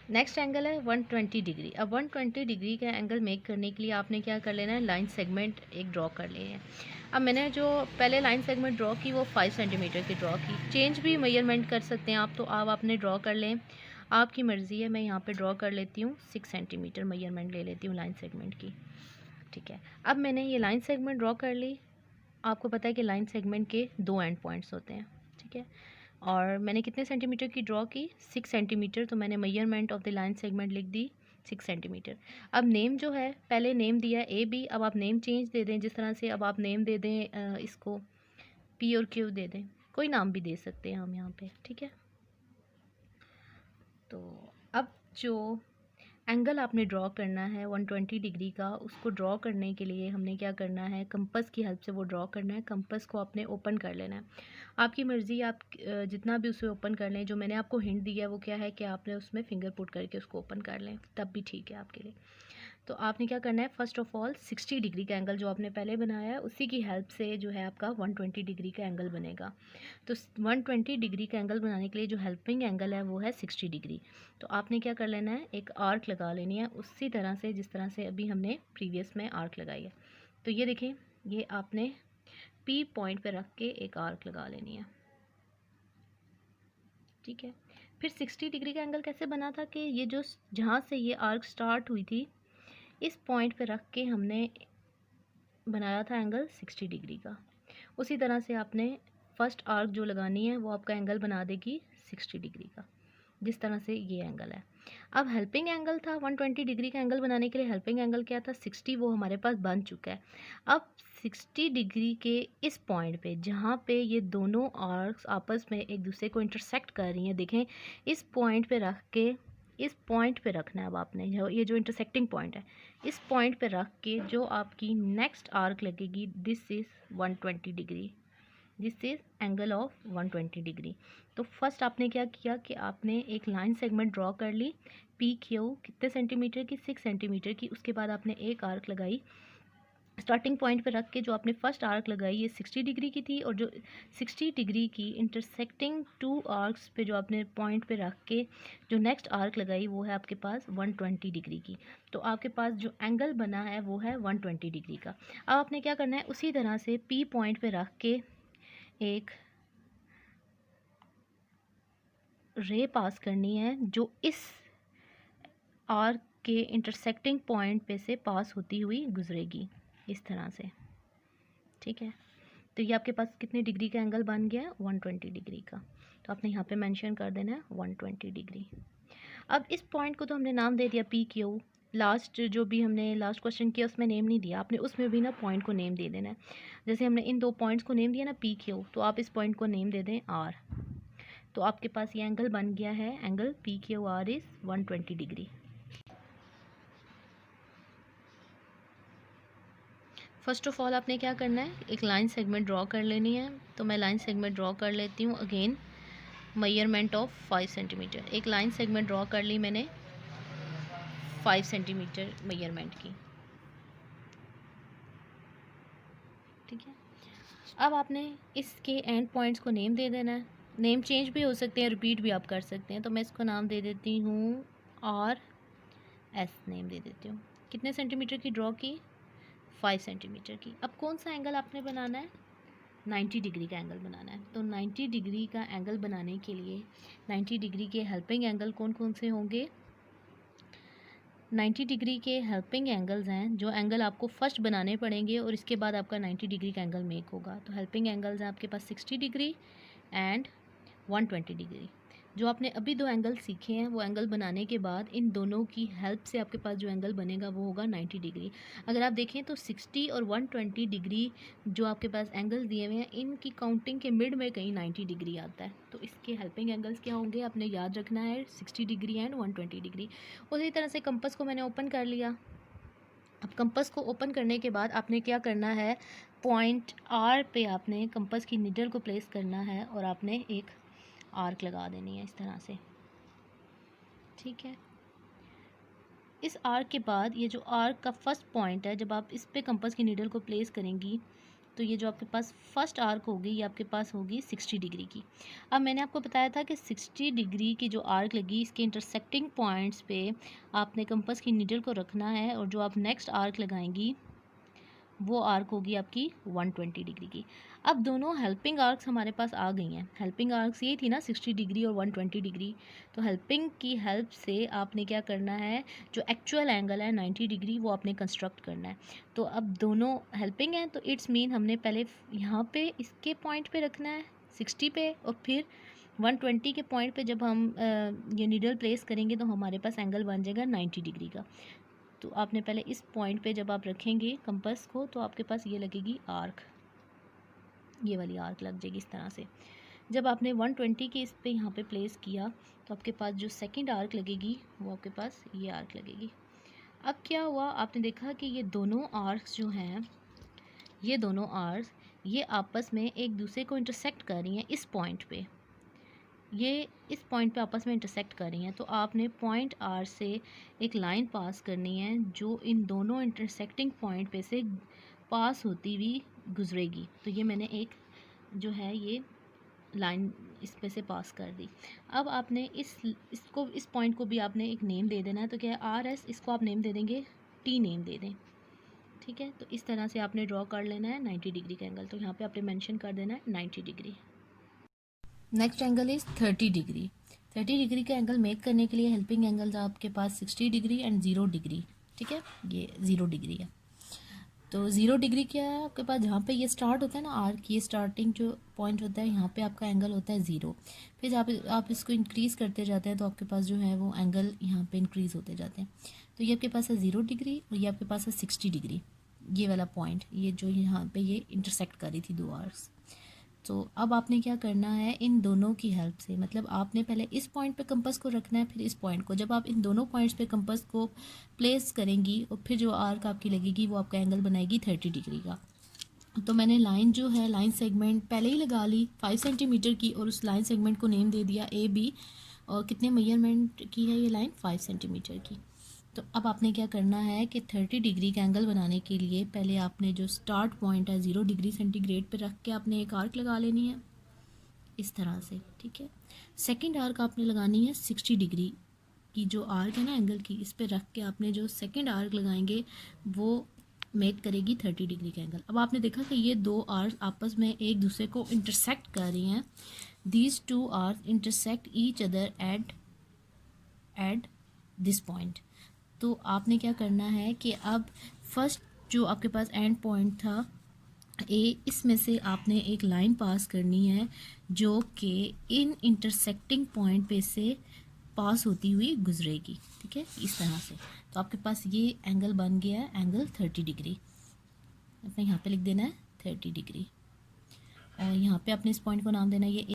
Next angle है 120 degree. अब 120 degree का एंगल मेक करने के लिए आपने क्या कर लेना है, लाइन सेगमेंट एक ड्रॉ कर लेना है। अब मैंने जो पहले लाइन सेगमेंट ड्रॉ की वो 5 सेंटीमीटर की ड्रॉ की। चेंज भी मेजरमेंट कर सकते हैं आप, तो आप आपने ड्रॉ कर लें, आपकी मर्ज़ी है। मैं यहाँ पे ड्रॉ कर लेती हूँ 6 सेंटीमीटर मेजरमेंट ले लेती हूँ लाइन सेगमेंट की। ठीक है, अब मैंने ये लाइन सेगमेंट ड्रॉ कर ली। आपको पता है कि लाइन सेगमेंट के 2 एंड पॉइंट्स होते हैं। ठीक है, और मैंने कितने सेंटीमीटर की ड्रॉ की, 6 सेंटीमीटर। तो मैंने measurement of the line segment लिख दी 6 सेंटीमीटर। अब नेम जो है, पहले नेम दिया ए बी, अब आप नेम चेंज दे दें जिस तरह से। अब आप नेम दे दें इसको पी और क्यू दे दें, कोई नाम भी दे सकते हैं हम यहाँ पे। ठीक है, तो अब जो एंगल आपने ड्रॉ करना है 120 डिग्री का, उसको ड्रॉ करने के लिए हमने क्या करना है, कंपास की हेल्प से वो ड्रॉ करना है। कंपास को आपने ओपन कर लेना है, आपकी मर्ज़ी। आप जितना भी उसे ओपन कर लें। जो मैंने आपको हिंट दिया है वो क्या है कि आपने उसमें फिंगर पुट करके उसको ओपन कर लें, तब भी ठीक है आपके लिए। तो आपने क्या करना है, फ़र्स्ट ऑफ़ ऑल 60 डिग्री का एंगल जो आपने पहले बनाया है उसी की हेल्प से जो है आपका 120 डिग्री का एंगल बनेगा। तो 120 डिग्री का एंगल बनाने के लिए जो हेल्पिंग एंगल है वो है 60 डिग्री। तो आपने क्या कर लेना है, एक आर्क लगा लेनी है उसी तरह से जिस तरह से अभी हमने प्रीवियस में आर्क लगाई है। तो ये देखें, ये आपने पी पॉइंट पे रख के एक आर्क लगा लेनी है। ठीक है, फिर 60 डिग्री का एंगल कैसे बना था कि ये जो जहाँ से ये आर्क स्टार्ट हुई थी इस पॉइंट पे रख के हमने बनाया था एंगल 60 डिग्री का। उसी तरह से आपने फर्स्ट आर्क जो लगानी है वो आपका एंगल बना देगी 60 डिग्री का, जिस तरह से ये एंगल है। अब हेल्पिंग एंगल था 120 डिग्री का एंगल बनाने के लिए, हेल्पिंग एंगल क्या था 60, वो हमारे पास बन चुका है। अब 60 डिग्री के इस पॉइंट पे जहाँ पे ये दोनों आर्क्स आपस में एक दूसरे को इंटरसेक्ट कर रही हैं, देखें इस पॉइंट पे रख के, इस पॉइंट पे रखना है। अब आपने ये जो इंटरसेक्टिंग पॉइंट है इस पॉइंट पे रख के जो आपकी नेक्स्ट आर्क लगेगी, this is 120 degree, this is angle of 120 degree. तो फर्स्ट आपने क्या किया कि आपने एक लाइन सेगमेंट ड्रॉ कर ली, पी क्यू कितने सेंटीमीटर की, 6 सेंटीमीटर की। उसके बाद आपने एक आर्क लगाई स्टार्टिंग पॉइंट पे रख के। जो आपने फर्स्ट आर्क लगाई ये 60 डिग्री की थी, और जो 60 डिग्री की इंटरसेक्टिंग टू आर्क्स पे जो आपने पॉइंट पे रख के जो नेक्स्ट आर्क लगाई वो है आपके पास 120 डिग्री की। तो आपके पास जो एंगल बना है वो है 120 डिग्री का। अब आपने क्या करना है, उसी तरह से पी पॉइंट पे रख के एक रे पास करनी है जो इस आर्क के इंटरसेक्टिंग पॉइंट पे से पास होती हुई गुजरेगी इस तरह से। ठीक है, तो ये आपके पास कितने डिग्री का एंगल बन गया है, 120 डिग्री का। तो आपने यहाँ पे मेंशन कर देना है 120 डिग्री। अब इस पॉइंट को तो हमने नाम दे दिया पी क्यू। लास्ट जो भी हमने लास्ट क्वेश्चन किया उसमें नेम नहीं दिया, आपने उसमें भी ना पॉइंट को नेम दे देना है। जैसे हमने इन दो पॉइंट्स को नेम दिया ना पी क्यू, तो आप इस पॉइंट को नेम दे दें आर। तो आपके पास ये एंगल बन गया है, angle P Q R is 120 degree. First of all आपने क्या करना है, एक लाइन सेगमेंट ड्रॉ कर लेनी है। तो मैं लाइन सेगमेंट ड्रॉ कर लेती हूँ। अगेन मेजरमेंट ऑफ 5 सेंटीमीटर, एक लाइन सेगमेंट ड्रॉ कर ली मैंने 5 सेंटीमीटर मेजरमेंट की। ठीक है, अब आपने इसके एंड पॉइंट्स को नेम दे देना है। नेम चेंज भी हो सकते हैं, रिपीट भी आप कर सकते हैं। तो मैं इसको नाम दे देती हूँ आर एस, नेम दे देती हूँ। कितने सेंटीमीटर की ड्रॉ की, 5 सेंटीमीटर की। अब कौन सा एंगल आपने बनाना है, 90 डिग्री का एंगल बनाना है। तो 90 डिग्री का एंगल बनाने के लिए 90 डिग्री के हेल्पिंग एंगल कौन कौन से होंगे, 90 डिग्री के हेल्पिंग एंगल्स हैं जो एंगल आपको फर्स्ट बनाने पड़ेंगे और इसके बाद आपका 90 डिग्री का एंगल मेक होगा। तो हेल्पिंग एंगल्स हैं आपके पास 60 डिग्री एंड 120 डिग्री। जो आपने अभी दो एंगल सीखे हैं वो एंगल बनाने के बाद इन दोनों की हेल्प से आपके पास जो एंगल बनेगा वो होगा 90 डिग्री। अगर आप देखें तो 60 और 120 डिग्री जो आपके पास एंगल्स दिए हुए हैं इनकी काउंटिंग के मिड में कहीं 90 डिग्री आता है। तो इसके हेल्पिंग एंगल्स क्या होंगे आपने याद रखना है, 60 डिग्री एंड 120 डिग्री। उसी तरह से कंपास को मैंने ओपन कर लिया। अब कंपास को ओपन करने के बाद आपने क्या करना है, पॉइंट आर पे आपने कंपास की नीडल को प्लेस करना है और आपने एक आर्क लगा देनी है इस तरह से। ठीक है, इस आर्क के बाद ये जो आर्क का फर्स्ट पॉइंट है, जब आप इस पे कंपास की नीडल को प्लेस करेंगी तो ये जो आपके पास फर्स्ट आर्क होगी ये आपके पास होगी 60 डिग्री की। अब मैंने आपको बताया था कि 60 डिग्री की जो आर्क लगी इसके इंटरसेक्टिंग पॉइंट्स पे आपने कंपास की नीडल को रखना है, और जो आप नेक्स्ट आर्क लगाएंगी वो आर्क होगी आपकी 120 डिग्री की। अब दोनों हेल्पिंग आर्क्स हमारे पास आ गई हैं। हेल्पिंग आर्क्स ये थी ना 60 डिग्री और 120 डिग्री। तो हेल्पिंग की हेल्प से आपने क्या करना है, जो एक्चुअल एंगल है 90 डिग्री वो आपने कंस्ट्रक्ट करना है। तो अब दोनों हेल्पिंग हैं, तो इट्स मीन हमने पहले यहाँ पे इसके पॉइंट पे रखना है 60 पे, और फिर 120 के पॉइंट पे जब हम ये नीडल प्लेस करेंगे तो हमारे पास एंगल बन जाएगा 90 डिग्री का। तो आपने पहले इस पॉइंट पे जब आप रखेंगे कंपास को तो आपके पास ये लगेगी आर्क, ये वाली आर्क लग जाएगी इस तरह से। जब आपने 120 के इस पे यहाँ पे प्लेस किया तो आपके पास जो सेकंड आर्क लगेगी वो आपके पास ये आर्क लगेगी। अब क्या हुआ, आपने देखा कि ये दोनों आर्क्स जो हैं, ये दोनों आर्क्स ये आपस में एक दूसरे को इंटरसेक्ट कर रही हैं इस पॉइंट पे, ये इस पॉइंट पे आपस में इंटरसेक्ट कर रही हैं। तो आपने पॉइंट आर से एक लाइन पास करनी है जो इन दोनों इंटरसेक्टिंग पॉइंट पे से पास होती हुई गुजरेगी। तो ये मैंने एक जो है ये लाइन इस पे से पास कर दी। अब आपने इस पॉइंट को भी आपने एक नेम दे देना है। तो क्या है आर एस, इसको आप नेम दे देंगे टी नेम दे दें, ठीक है। तो इस तरह से आपने ड्रॉ कर लेना है 90 डिग्री का एंगल। तो यहाँ पे आपने मेंशन कर देना है 90 degree. Next angle is 30 degree. 30 degree का एंगल मेक करने के लिए हेल्पिंग एंगल्स आपके पास 60 डिग्री एंड 0 डिग्री, ठीक है। ये 0 डिग्री है। तो 0 डिग्री क्या है आपके पास, जहाँ पे ये स्टार्ट होता है ना आर्क, ये स्टार्टिंग जो पॉइंट होता है यहाँ पे आपका एंगल होता है 0। फिर आप इसको इंक्रीज़ करते जाते हैं तो आपके पास जो है वो एंगल यहाँ पे इंक्रीज़ होते जाते हैं। तो ये आपके पास है 0 डिग्री और ये आपके पास है 60 डिग्री, ये वाला पॉइंट, ये जो यहाँ पे ये इंटरसेक्ट कर रही थी दो आर्क्स। तो अब आपने क्या करना है, इन दोनों की हेल्प से, मतलब आपने पहले इस पॉइंट पे कंपास को रखना है, फिर इस पॉइंट को। जब आप इन दोनों पॉइंट्स पे कंपास को प्लेस करेंगी और फिर जो आर्क आपकी लगेगी वो आपका एंगल बनाएगी 30 डिग्री का। तो मैंने लाइन जो है, लाइन सेगमेंट पहले ही लगा ली 5 सेंटीमीटर की, और उस लाइन सेगमेंट को नेम दे दिया ए बी। और कितने मेजरमेंट की है ये लाइन, 5 सेंटीमीटर की। तो अब आपने क्या करना है कि 30 डिग्री का एंगल बनाने के लिए पहले आपने जो स्टार्ट पॉइंट है 0 डिग्री सेंटीग्रेड पे रख के आपने एक आर्क लगा लेनी है इस तरह से, ठीक है। सेकंड आर्क आपने लगानी है 60 डिग्री की, जो आर्क है ना एंगल की, इस पे रख के आपने जो सेकंड आर्क लगाएंगे वो मेक करेगी 30 डिग्री का एंगल। अब आपने देखा कि ये दो आर्क आपस में एक दूसरे को इंटरसेक्ट कर रही हैं। These two arc intersect each other at this point. तो आपने क्या करना है कि अब फर्स्ट जो आपके पास एंड पॉइंट था ए, इसमें से आपने एक लाइन पास करनी है जो कि इन इंटरसेक्टिंग पॉइंट पे से पास होती हुई गुजरेगी, ठीक है, इस तरह से। तो आपके पास ये एंगल बन गया है एंगल 30 डिग्री। आपने यहाँ पे लिख देना है 30 डिग्री, और यहाँ पे अपने इस पॉइंट को नाम देना है ये